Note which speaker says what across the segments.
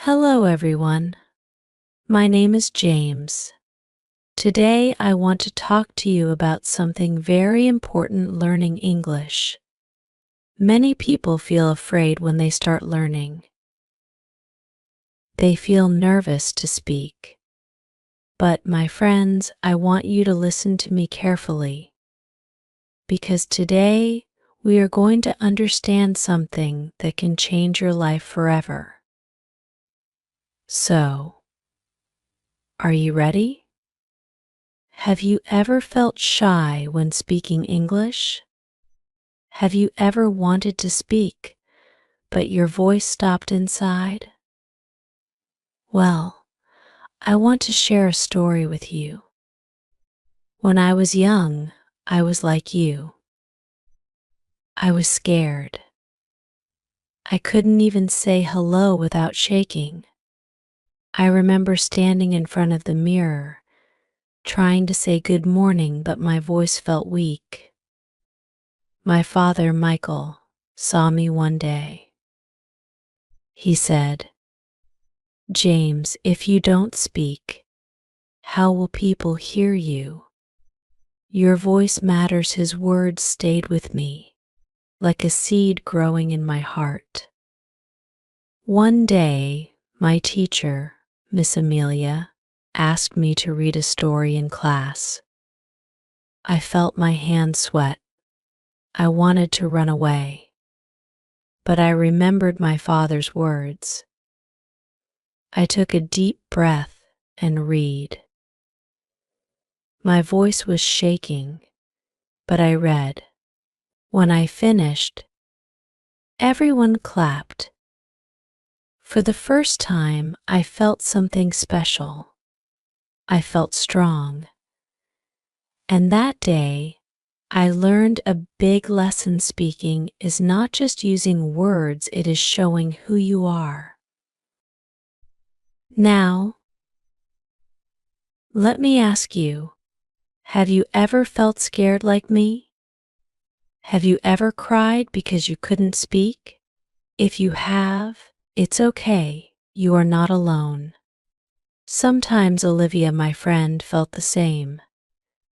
Speaker 1: Hello, everyone. My name is James. Today, I want to talk to you about something very important learning English. Many people feel afraid when they start learning. They feel nervous to speak. But, my friends, I want you to listen to me carefully. Because today, we are going to understand something that can change your life forever. So, are you ready? Have you ever felt shy when speaking English? Have you ever wanted to speak, but your voice stopped inside? Well, I want to share a story with you. When I was young, I was like you. I was scared. I couldn't even say hello without shaking. I remember standing in front of the mirror, trying to say good morning, but my voice felt weak. My father, Michael, saw me one day. He said, "James, if you don't speak, how will people hear you? Your voice matters." His words stayed with me, like a seed growing in my heart. One day, my teacher, Miss Amelia, asked me to read a story in class. I felt my hands sweat. I wanted to run away. But I remembered my father's words. I took a deep breath and read. My voice was shaking, but I read. When I finished, everyone clapped. For the first time, I felt something special. I felt strong. And that day, I learned a big lesson. Speaking is not just using words, it is showing who you are. Now, let me ask you, have you ever felt scared like me? Have you ever cried because you couldn't speak? If you have, it's okay, you are not alone. Sometimes Olivia, my friend, felt the same.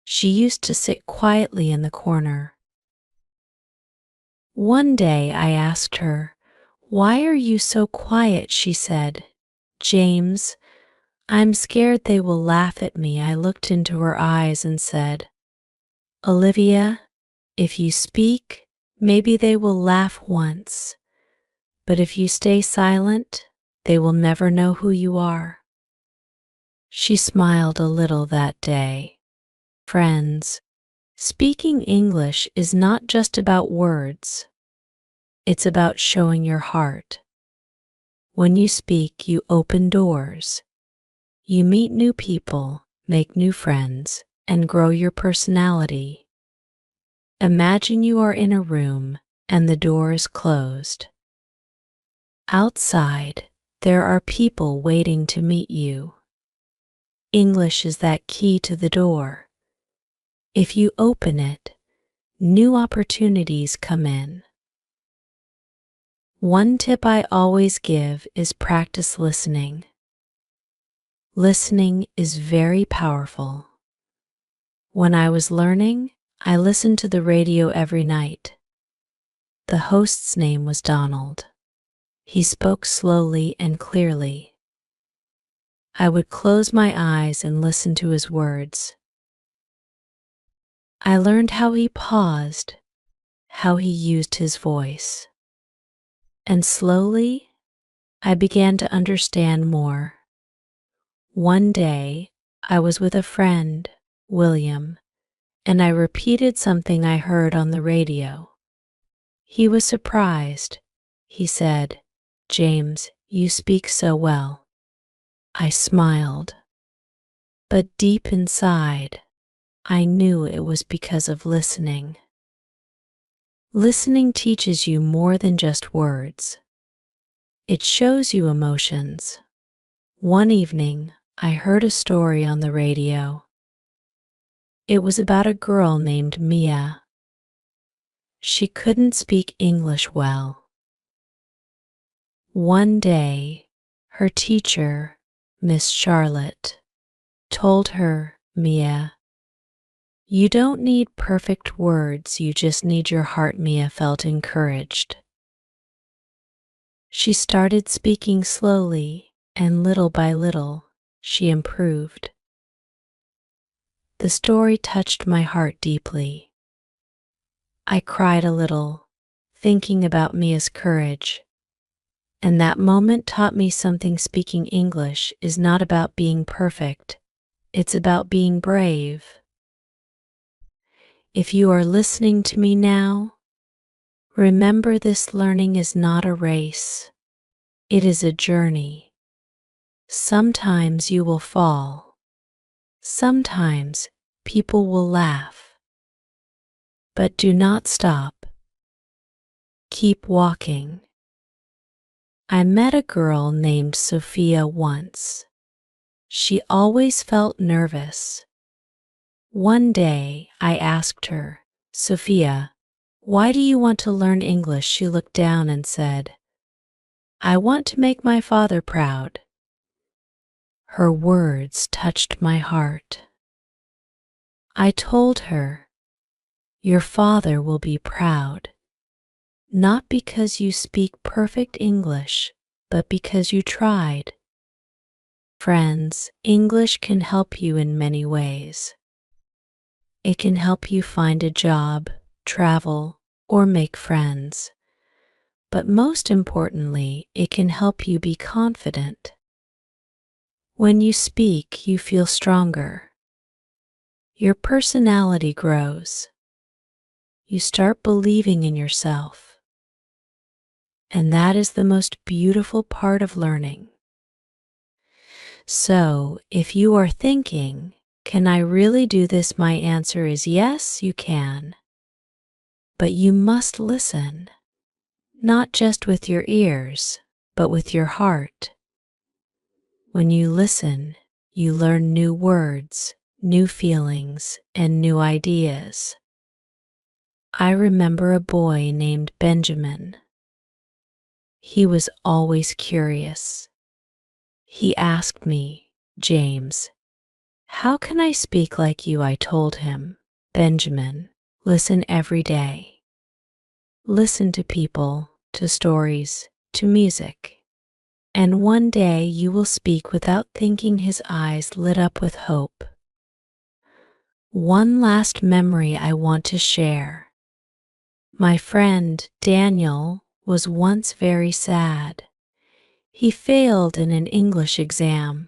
Speaker 1: She used to sit quietly in the corner. One day I asked her, "Why are you so quiet?" She said, "James, I'm scared they will laugh at me." I looked into her eyes and said, "Olivia, if you speak, maybe they will laugh once. But if you stay silent, they will never know who you are." She smiled a little that day. Friends, speaking English is not just about words. It's about showing your heart. When you speak, you open doors. You meet new people, make new friends, and grow your personality. Imagine you are in a room and the door is closed. Outside, there are people waiting to meet you. English is that key to the door. If you open it, new opportunities come in. One tip I always give is practice listening. Listening is very powerful. When I was learning, I listened to the radio every night. The host's name was Donald. He spoke slowly and clearly. I would close my eyes and listen to his words. I learned how he paused, how he used his voice. And slowly, I began to understand more. One day, I was with a friend, William, and I repeated something I heard on the radio. He was surprised. He said, "James, you speak so well." I smiled. But deep inside, I knew it was because of listening. Listening teaches you more than just words. It shows you emotions. One evening, I heard a story on the radio. It was about a girl named Mia. She couldn't speak English well. One day, Her teacher, Miss Charlotte, told her, "Mia, you don't need perfect words, you just need your heart." Mia felt encouraged. She started speaking slowly, and little by little, she improved. The story touched my heart deeply. I cried a little, thinking about Mia's courage, and that moment taught me something. Speaking English is not about being perfect, it's about being brave. If you are listening to me now, remember this: learning is not a race, it is a journey. Sometimes you will fall, sometimes people will laugh, but do not stop. Keep walking. I met a girl named Sophia once. She always felt nervous. One day I asked her, "Sophia, why do you want to learn English?" She looked down and said, "I want to make my father proud." Her words touched my heart. I told her, "Your father will be proud, not because you speak perfect English, but because you tried." Friends, English can help you in many ways. It can help you find a job, travel, or make friends. But most importantly, it can help you be confident. When you speak, you feel stronger. Your personality grows. You start believing in yourself. And that is the most beautiful part of learning. So, if you are thinking, "Can I really do this?" my answer is yes, you can. But you must listen, not just with your ears, but with your heart. When you listen, you learn new words, new feelings, and new ideas. I remember a boy named Benjamin. He was always curious. He asked me, "James, how can I speak like you?" I told him, "Benjamin, listen every day. Listen to people, to stories, to music. And one day you will speak without thinking." His eyes lit up with hope. One last memory I want to share. My friend Daniel was once very sad. He failed in an English exam.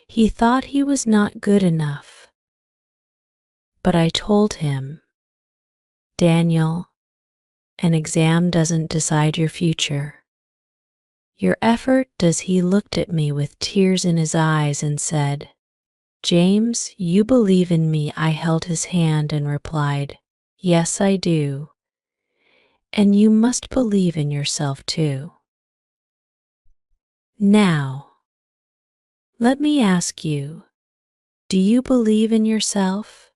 Speaker 1: He thought he was not good enough. But I told him, "Daniel, an exam doesn't decide your future. Your effort does." He looked at me with tears in his eyes and said, "James, you believe in me." I held his hand and replied, "Yes, I do. And you must believe in yourself too." Now, let me ask you, do you believe in yourself?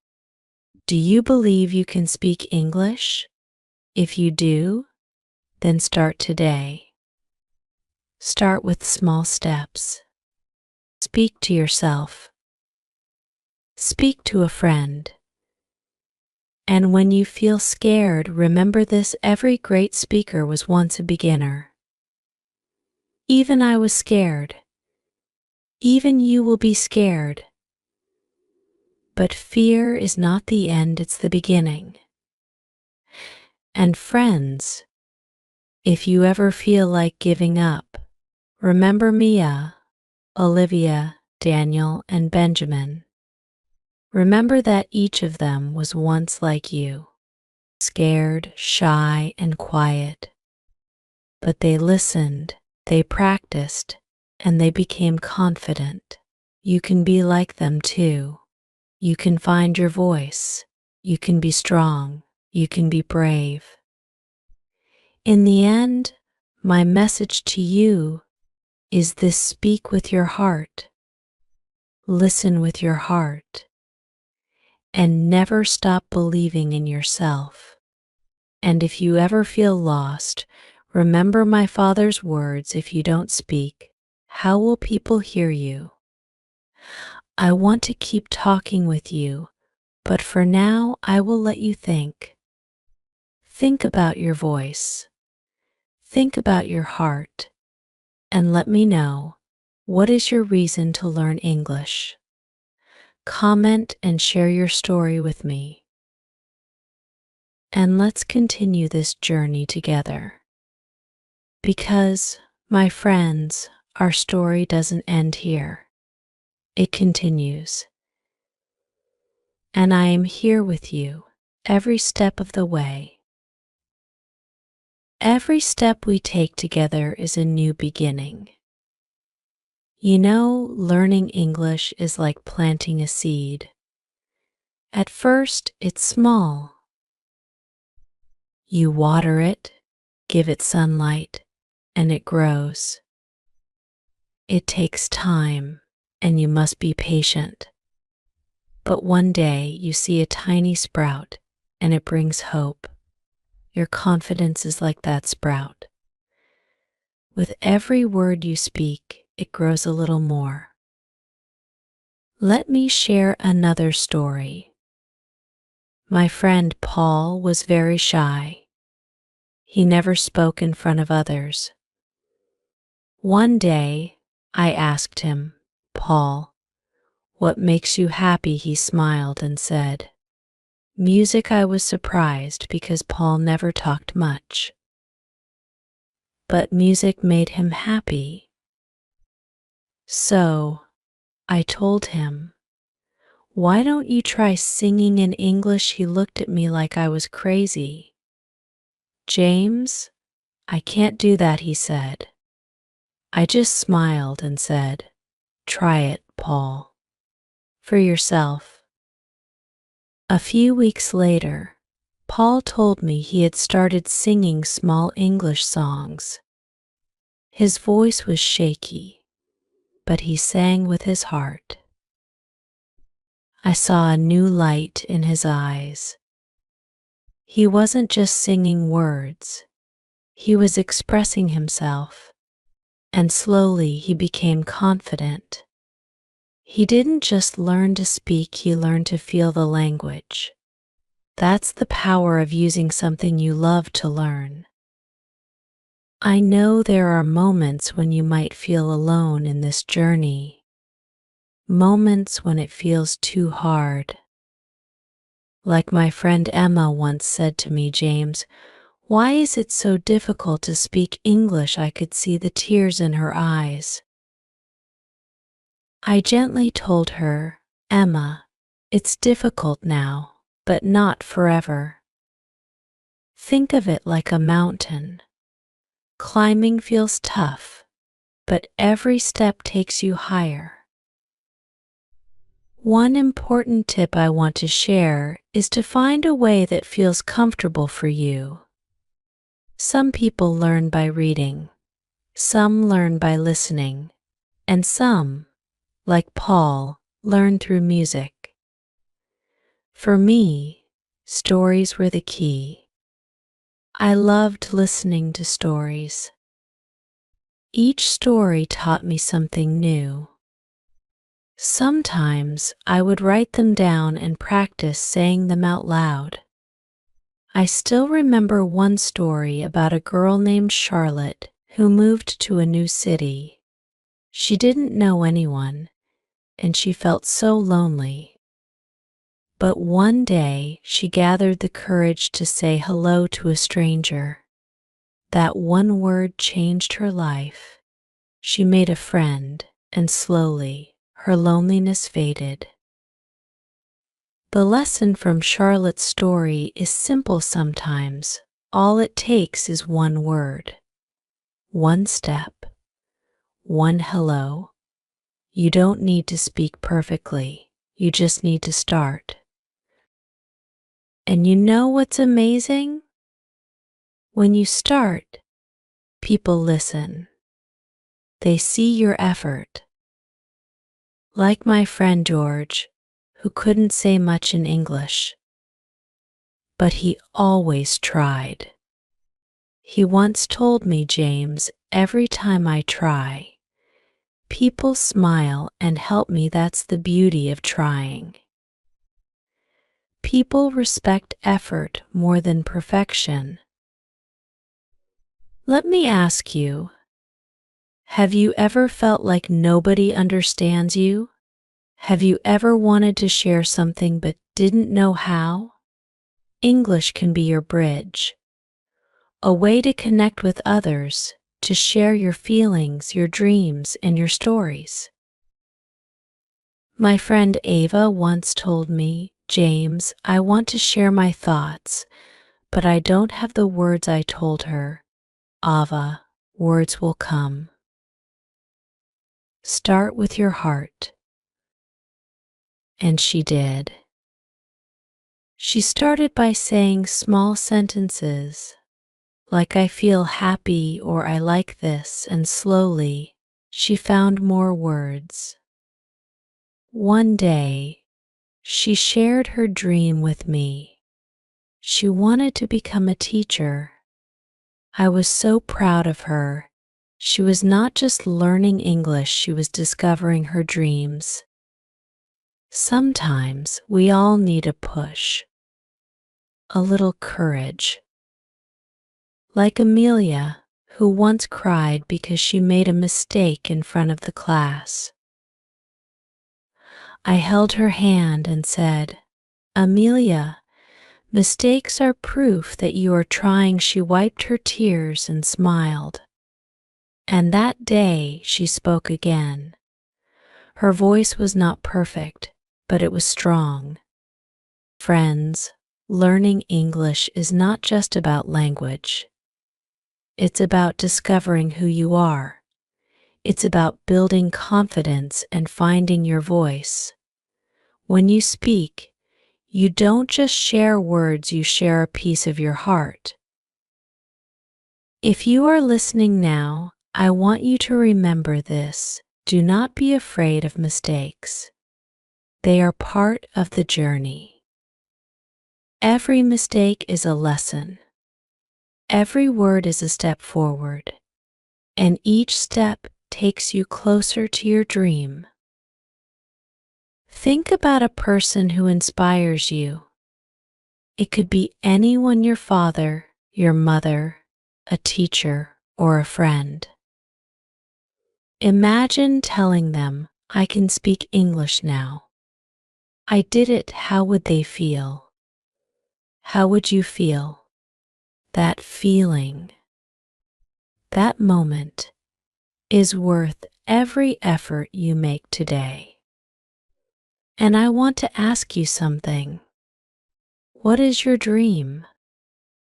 Speaker 1: Do you believe you can speak English? If you do, then start today. Start with small steps. Speak to yourself. Speak to a friend. And when you feel scared, remember this: every great speaker was once a beginner. Even I was scared. Even you will be scared. But fear is not the end, it's the beginning. And friends, if you ever feel like giving up, remember Mia, Olivia, Daniel, and Benjamin. Remember that each of them was once like you, scared, shy, and quiet. But they listened, they practiced, and they became confident. You can be like them too. You can find your voice. You can be strong. You can be brave. In the end, my message to you is this: speak with your heart. Listen with your heart. And never stop believing in yourself. And if you ever feel lost, remember my father's words: if you don't speak, How will people hear you? I want to keep talking with you, but for now I will let you think. Think about your voice. Think about your heart. And let me know, what is your reason to learn English? Comment and share your story with me. And let's continue this journey together. Because, my friends, our story doesn't end here. It continues. And I am here with you every step of the way. Every step we take together is a new beginning. You know, learning English is like planting a seed. At first, it's small. You water it, give it sunlight, and it grows. It takes time, and you must be patient. But one day you see a tiny sprout, and it brings hope. Your confidence is like that sprout. With every word you speak, it grows a little more. Let me share another story. My friend Paul was very shy. He never spoke in front of others. One day, I asked him, "Paul, what makes you happy?" He smiled and said, "Music." I was surprised because Paul never talked much. But music made him happy. So, I told him, "Why don't you try singing in English?" He looked at me like I was crazy. "James, I can't do that," he said. I just smiled and said, "Try it, Paul. For yourself." A few weeks later, Paul told me he had started singing small English songs. His voice was shaky, but he sang with his heart. I saw a new light in his eyes. He wasn't just singing words, he was expressing himself, and slowly he became confident. He didn't just learn to speak, he learned to feel the language. That's the power of using something you love to learn. I know there are moments when you might feel alone in this journey, moments when it feels too hard. Like my friend Emma once said to me, "James, why is it so difficult to speak English?" I could see the tears in her eyes. I gently told her, "Emma, it's difficult now, but not forever. Think of it like a mountain. Climbing feels tough, but every step takes you higher." One important tip I want to share is to find a way that feels comfortable for you. Some people learn by reading, some learn by listening, and some, like Paul, learn through music. For me, stories were the key. I loved listening to stories. Each story taught me something new. Sometimes I would write them down and practice saying them out loud. I still remember one story about a girl named Charlotte who moved to a new city. She didn't know anyone, and she felt so lonely. But one day she gathered the courage to say hello to a stranger. That one word changed her life. She made a friend, and slowly her loneliness faded. The lesson from Charlotte's story is simple sometimes. All it takes is one word, one step, one hello. You don't need to speak perfectly, you just need to start. And you know what's amazing? When you start, people listen. They see your effort. Like my friend George, who couldn't say much in English, but he always tried. He once told me, "James, every time I try, People smile and help me. That's the beauty of trying. People respect effort more than perfection. Let me ask you, have you ever felt like nobody understands you? Have you ever wanted to share something but didn't know how? English can be your bridge, a way to connect with others, to share your feelings, your dreams, and your stories. My friend Ava once told me, "James, I want to share my thoughts, but I don't have the words." I told her, "Ava, words will come. Start with your heart." And she did. She started by saying small sentences, like "I feel happy" or "I like this," and slowly, she found more words. One day, she shared her dream with me. She wanted to become a teacher. I was so proud of her. She was not just learning English, she was discovering her dreams. Sometimes we all need a push, a little courage. Like Amelia, who once cried because she made a mistake in front of the class. I held her hand and said, "Amelia, mistakes are proof that you are trying." She wiped her tears and smiled. And that day she spoke again. Her voice was not perfect, but it was strong. Friends, learning English is not just about language. It's about discovering who you are. It's about building confidence and finding your voice. When you speak, you don't just share words, you share a piece of your heart. If you are listening now, I want you to remember this. Do not be afraid of mistakes. They are part of the journey. Every mistake is a lesson. Every word is a step forward, and each step takes you closer to your dream. Think about a person who inspires you. It could be anyone: your father, your mother, a teacher, or a friend. Imagine telling them, "I can speak English now. I did it." How would they feel? How would you feel? That feeling, that moment, is worth every effort you make today. And I want to ask you something. What is your dream?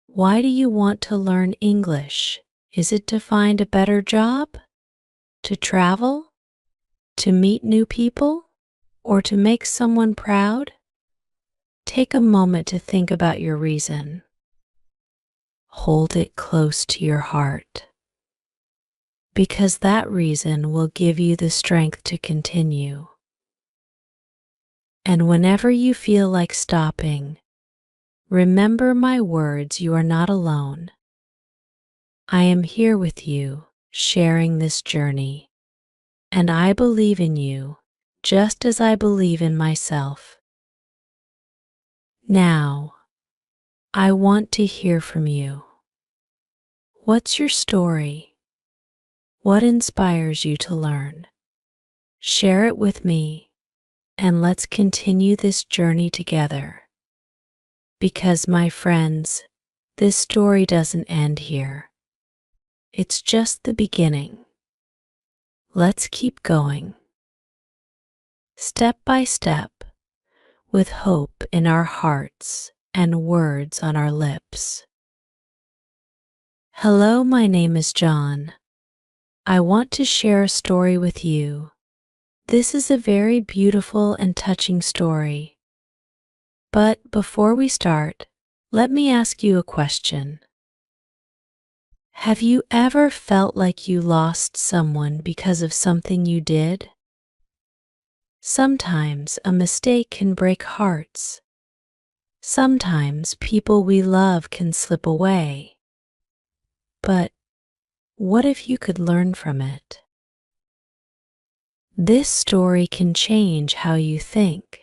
Speaker 1: Why do you want to learn English? Is it to find a better job? To travel? To meet new people? Or to make someone proud? Take a moment to think about your reason. Hold it close to your heart, because that reason will give you the strength to continue. And whenever you feel like stopping, remember my words: you are not alone. I am here with you, sharing this journey, and I believe in you, just as I believe in myself. Now, I want to hear from you. What's your story? What inspires you to learn? Share it with me, and let's continue this journey together. Because, my friends, this story doesn't end here. It's just the beginning. Let's keep going, step by step, with hope in our hearts and words on our lips. Hello, my name is John. I want to share a story with you. This is a very beautiful and touching story. But before we start, let me ask you a question. Have you ever felt like you lost someone because of something you did? Sometimes a mistake can break hearts. Sometimes people we love can slip away. But what if you could learn from it? This story can change how you think.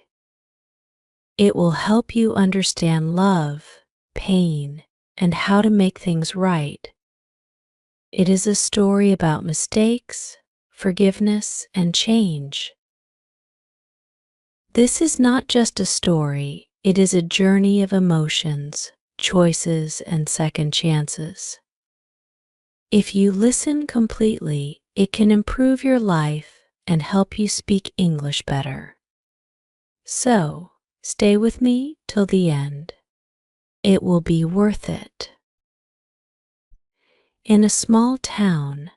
Speaker 1: It will help you understand love, pain, and how to make things right. It is a story about mistakes, forgiveness, and change. This is not just a story, it is a journey of emotions, choices, and second chances. If you listen completely, it can improve your life and help you speak English better. So, stay with me till the end. It will be worth it. In a small town,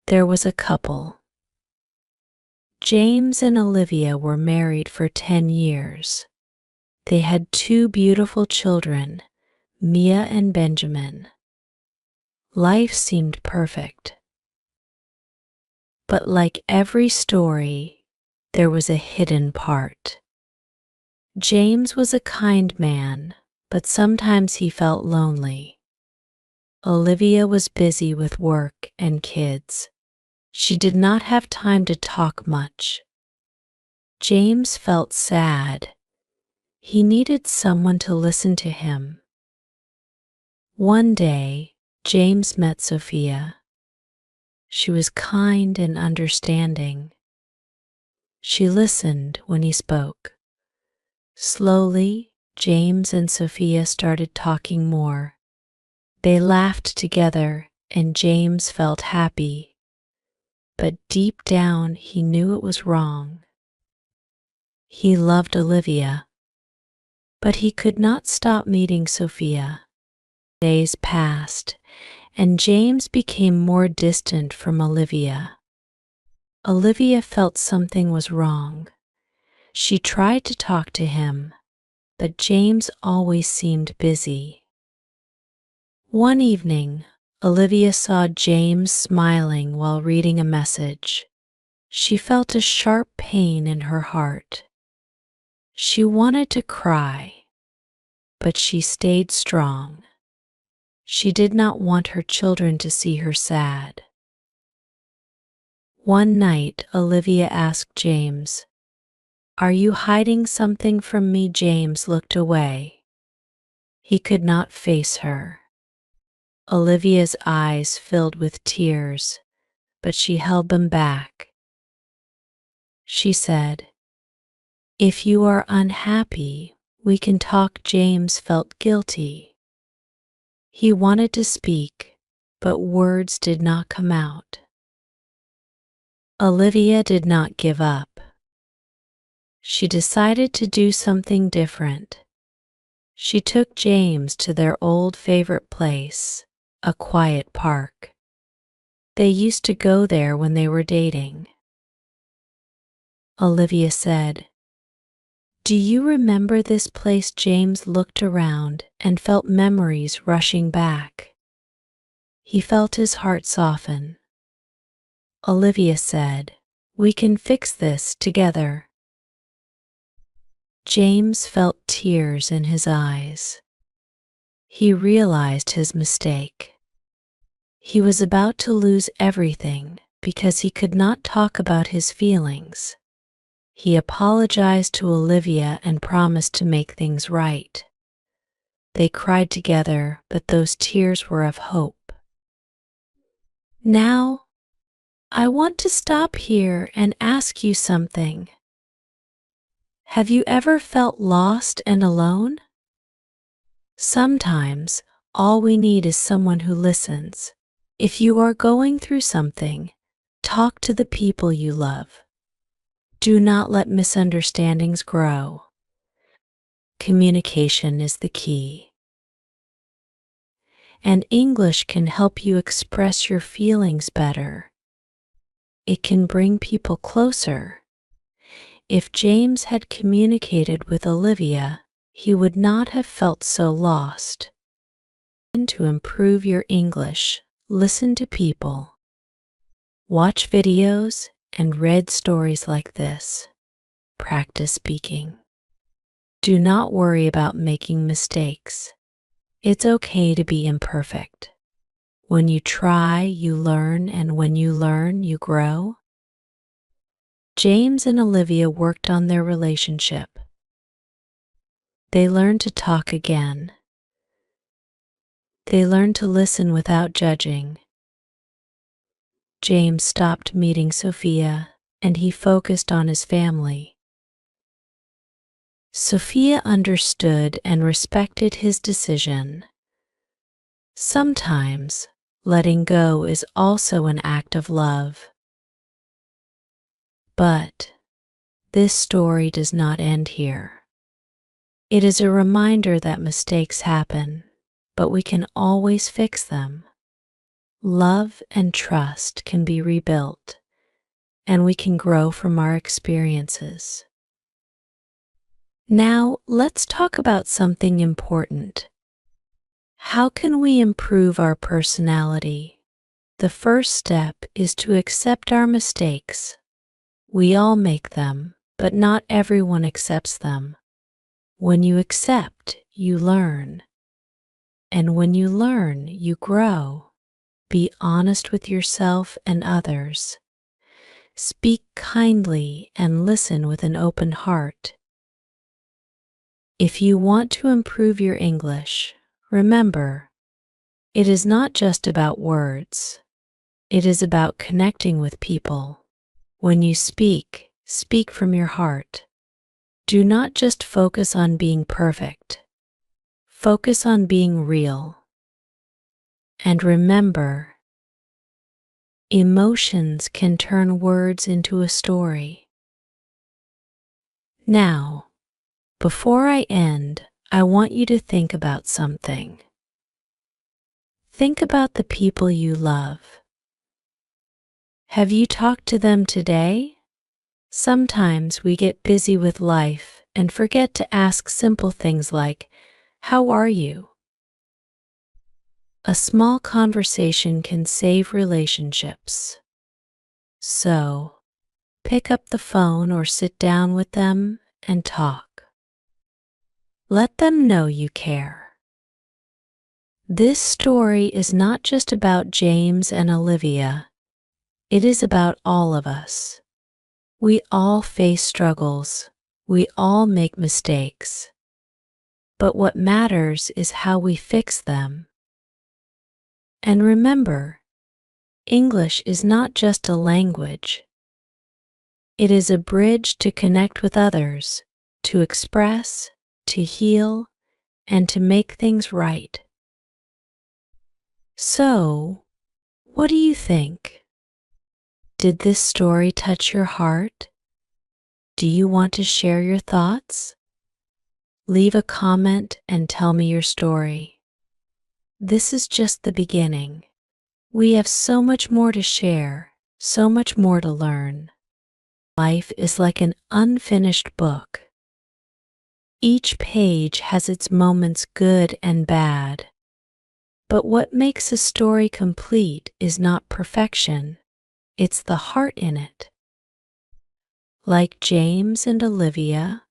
Speaker 1: there was a couple. James and Olivia were married for 10 years. They had 2 beautiful children, Mia and Benjamin. Life seemed perfect. But like every story, there was a hidden part. James was a kind man, but sometimes he felt lonely. Olivia was busy with work and kids. She did not have time to talk much. James felt sad. He needed someone to listen to him. One day, James met Sophia. She was kind and understanding. She listened when he spoke. Slowly, James and Sophia started talking more. They laughed together, and James felt happy. But deep down, he knew it was wrong. He loved Olivia, but he could not stop meeting Sophia. Days passed, and James became more distant from Olivia. Olivia felt something was wrong. She tried to talk to him, but James always seemed busy. One evening, Olivia saw James smiling while reading a message. She felt a sharp pain in her heart. She wanted to cry, but she stayed strong. She did not want her children to see her sad. One night, Olivia asked James, "Are you hiding something from me?" James looked away. He could not face her. Olivia's eyes filled with tears, but she held them back. She said, "If you are unhappy, we can talk." James felt guilty. He wanted to speak, but words did not come out. Olivia did not give up. She decided to do something different. She took James to their old favorite place, a quiet park. They used to go there when they were dating. Olivia said, "Do you remember this place?" James looked around and felt memories rushing back. He felt his heart soften. Olivia said, "We can fix this together." James felt tears in his eyes. He realized his mistake. He was about to lose everything because he could not talk about his feelings. He apologized to Olivia and promised to make things right. They cried together, but those tears were of hope. Now, I want to stop here and ask you something. Have you ever felt lost and alone? Sometimes, all we need is someone who listens. If you are going through something, talk to the people you love. Do not let misunderstandings grow. Communication is the key. And English can help you express your feelings better. It can bring people closer. If James had communicated with Olivia, he would not have felt so lost. To improve your English, listen to people. Watch videos and read stories like this. Practice speaking. Do not worry about making mistakes. It's okay to be imperfect. When you try, you learn, and when you learn, you grow. James and Olivia worked on their relationship. They learned to talk again. They learned to listen without judging. James stopped meeting Sophia, and he focused on his family. Sophia understood and respected his decision. Sometimes, letting go is also an act of love. But this story does not end here. It is a reminder that mistakes happen, but we can always fix them. Love and trust can be rebuilt, and we can grow from our experiences. Now, let's talk about something important. How can we improve our personality? The first step is to accept our mistakes. We all make them, but not everyone accepts them. When you accept, you learn. And when you learn, you grow. Be honest with yourself and others. Speak kindly and listen with an open heart. If you want to improve your English, remember, it is not just about words. It is about connecting with people. When you speak, speak from your heart. Do not just focus on being perfect. Focus on being real. And remember, emotions can turn words into a story. Now, before I end, I want you to think about something. Think about the people you love. Have you talked to them today? Sometimes we get busy with life and forget to ask simple things like, "How are you?" A small conversation can save relationships. So, pick up the phone or sit down with them and talk. Let them know you care. This story is not just about James and Olivia. It is about all of us. We all face struggles. We all make mistakes. But what matters is how we fix them. And remember, English is not just a language. It is a bridge to connect with others, to express, to heal, and to make things right. So, what do you think? Did this story touch your heart? Do you want to share your thoughts? Leave a comment and tell me your story. This is just the beginning. We have so much more to share, so much more to learn. Life is like an unfinished book. Each page has its moments good and bad. But what makes a story complete is not perfection, it's the heart in it. Like James and Olivia,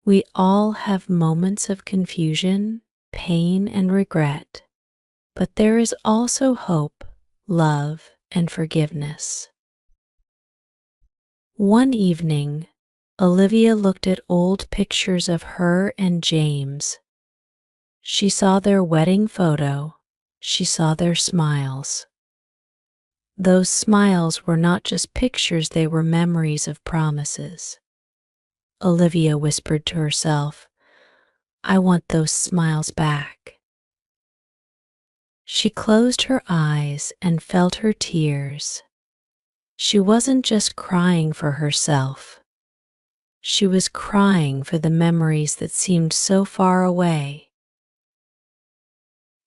Speaker 1: we all have moments of confusion, pain, and regret. But there is also hope, love, and forgiveness. One evening, Olivia looked at old pictures of her and James. She saw their wedding photo. She saw their smiles. Those smiles were not just pictures, they were memories of promises. Olivia whispered to herself, "I want those smiles back." She closed her eyes and felt her tears. She wasn't just crying for herself. She was crying for the memories that seemed so far away.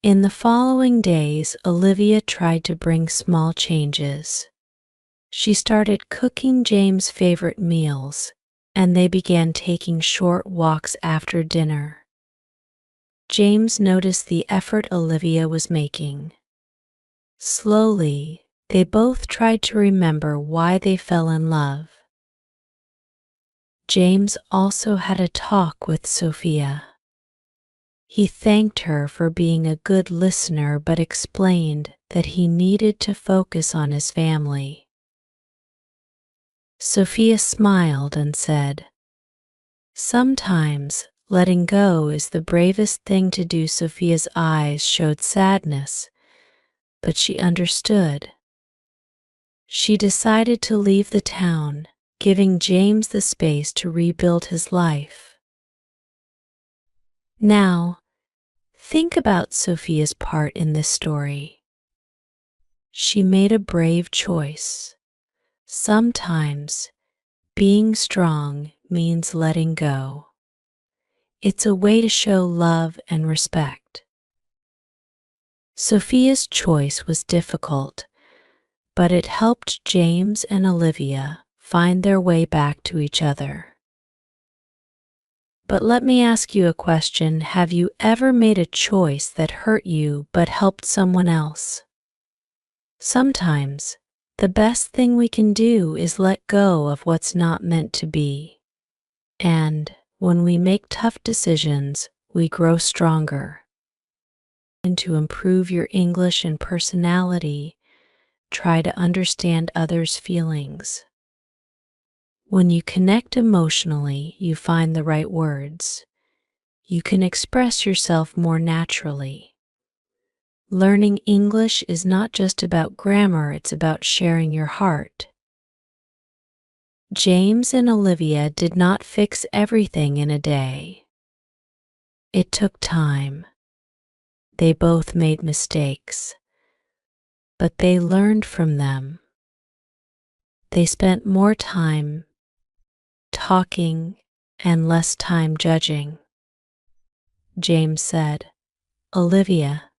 Speaker 1: In the following days, Olivia tried to bring small changes. She started cooking James' favorite meals, and they began taking short walks after dinner. James noticed the effort Olivia was making. Slowly, they both tried to remember why they fell in love. James also had a talk with Sophia. He thanked her for being a good listener but explained that he needed to focus on his family. Sophia smiled and said, "Sometimes letting go is the bravest thing to do." Sophia's eyes showed sadness, but she understood. She decided to leave the town, giving James the space to rebuild his life. Now, think about Sophia's part in this story. She made a brave choice. Sometimes, being strong means letting go. It's a way to show love and respect. Sophia's choice was difficult, but it helped James and Olivia find their way back to each other. But let me ask you a question. Have you ever made a choice that hurt you but helped someone else? Sometimes, the best thing we can do is let go of what's not meant to be. And when we make tough decisions, we grow stronger. And to improve your English and personality, try to understand others' feelings. When you connect emotionally, you find the right words. You can express yourself more naturally. Learning English is not just about grammar, it's about sharing your heart. James and Olivia did not fix everything in a day. It took time. They both made mistakes, but they learned from them. They spent more time talking and less time judging. James said, "Olivia,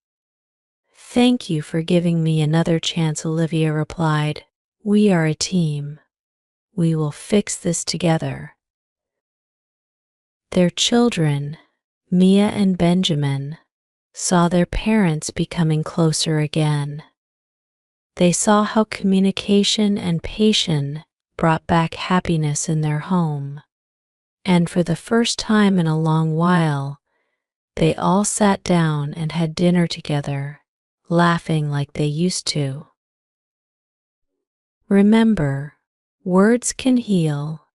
Speaker 1: thank you for giving me another chance." Olivia replied, "We are a team. We will fix this together." Their children, Mia and Benjamin, saw their parents becoming closer again. They saw how communication and patience brought back happiness in their home. And for the first time in a long while, they all sat down and had dinner together, laughing like they used to. Remember, words can heal,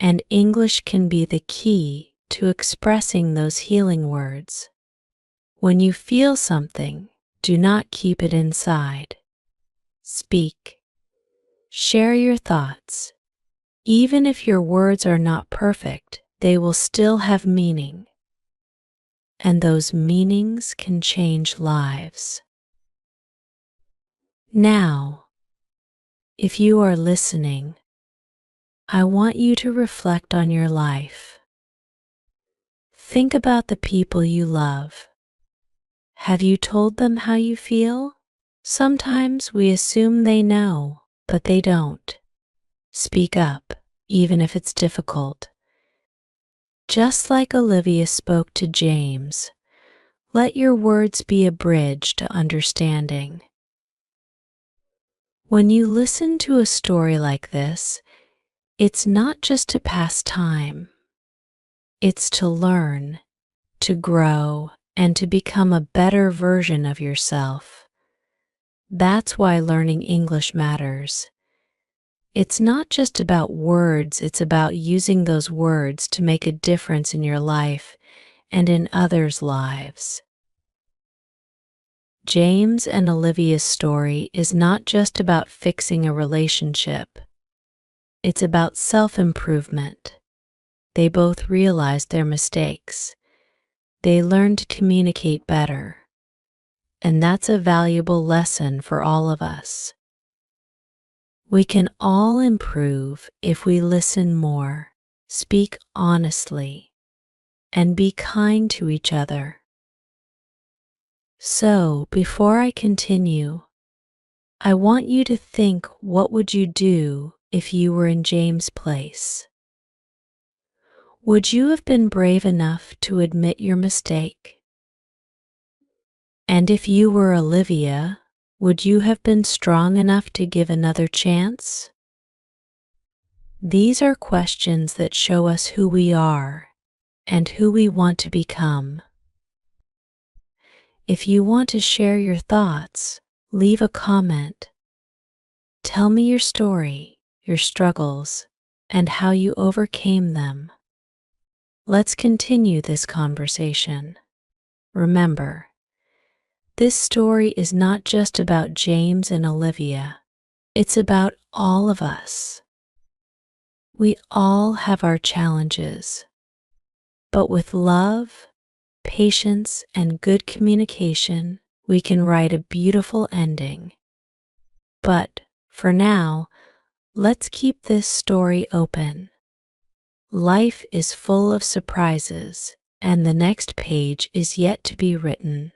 Speaker 1: and English can be the key to expressing those healing words. When you feel something, do not keep it inside. Speak. Share your thoughts. Even if your words are not perfect, they will still have meaning. And those meanings can change lives. Now, if you are listening, I want you to reflect on your life. Think about the people you love. Have you told them how you feel? Sometimes we assume they know, but they don't. Speak up, even if it's difficult. Just like Olivia spoke to James, let your words be a bridge to understanding. When you listen to a story like this, it's not just to pass time. It's to learn, to grow, and to become a better version of yourself. That's why learning English matters. It's not just about words, it's about using those words to make a difference in your life and in others' lives. James and Olivia's story is not just about fixing a relationship. It's about self-improvement. They both realized their mistakes. They learned to communicate better. And that's a valuable lesson for all of us. We can all improve if we listen more, speak honestly, and be kind to each other. So, before I continue, I want you to think, what would you do if you were in James' place? Would you have been brave enough to admit your mistake? And if you were Olivia, would you have been strong enough to give another chance? These are questions that show us who we are and who we want to become. If you want to share your thoughts, leave a comment. Tell me your story, your struggles, and how you overcame them. Let's continue this conversation. Remember, this story is not just about James and Olivia. It's about all of us. We all have our challenges, but with love, patience, and good communication, we can write a beautiful ending. But for now, let's keep this story open. Life is full of surprises, and the next page is yet to be written.